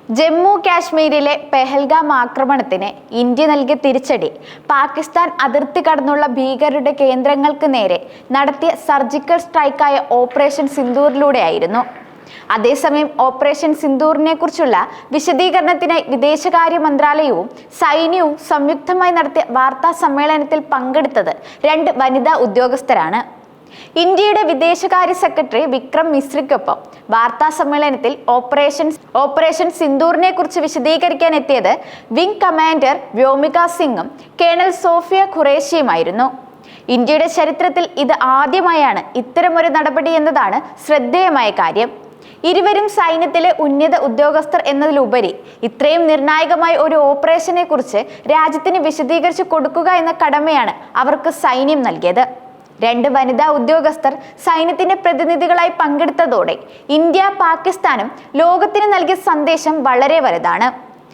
ജമ്മു കാശ്മീരിലെ പെഹൽഗാം ആക്രമണത്തിന് ഇന്ത്യ നൽകിയ തിരിച്ചടി പാകിസ്ഥാൻ അതിർത്തി കടന്നുള്ള ഭീകരരുടെ കേന്ദ്രങ്ങൾക്ക് നേരെ നടത്തിയ സർജിക്കൽ സ്ട്രൈക്കായ ഓപ്പറേഷൻ സിന്ദൂറിലൂടെയായിരുന്നു. അതേസമയം ഓപ്പറേഷൻ സിന്ദൂറിനെ കുറിച്ചുള്ള വിശദീകരണത്തിനായി വിദേശകാര്യ മന്ത്രാലയവും സൈന്യവും സംയുക്തമായി നടത്തിയ വാർത്താ സമ്മേളനത്തിൽ പങ്കെടുത്തത് 2 വനിതാ ഉദ്യോഗസ്ഥരാണ്. ഇന്ത്യയുടെ വിദേശകാര്യ സെക്രട്ടറി വിക്രം മിശ്രിക്കൊപ്പം വാർത്താ സമ്മേളനത്തിൽ ഓപ്പറേഷൻ സിന്ദൂറിനെ കുറിച്ച് വിശദീകരിക്കാൻ എത്തിയത് വിംഗ് കമാൻഡർ വ്യോമിക സിംഗും കേണൽ സോഫിയ ഖുറേഷിയുമായിരുന്നു. ഇന്ത്യയുടെ ചരിത്രത്തിൽ ഇത് ആദ്യമായാണ് ഇത്തരമൊരു നടപടി എന്നതാണ് ശ്രദ്ധേയമായ കാര്യം. ഇരുവരും സൈന്യത്തിലെ ഉന്നത ഉദ്യോഗസ്ഥർ എന്നതിലുപരി ഇത്രയും നിർണായകമായ ഒരു ഓപ്പറേഷനെ കുറിച്ച് രാജ്യത്തിന് വിശദീകരിച്ചു കൊടുക്കുക എന്ന കടമയാണ് അവർക്ക് സൈന്യം നൽകിയത്. 2 വനിതാ ഉദ്യോഗസ്ഥർ സൈന്യത്തിന്റെ പ്രതിനിധികളായി പങ്കെടുത്തതോടെ ഇന്ത്യ പാകിസ്ഥാനും ലോകത്തിന് നൽകിയ സന്ദേശം വളരെ വലുതാണ്.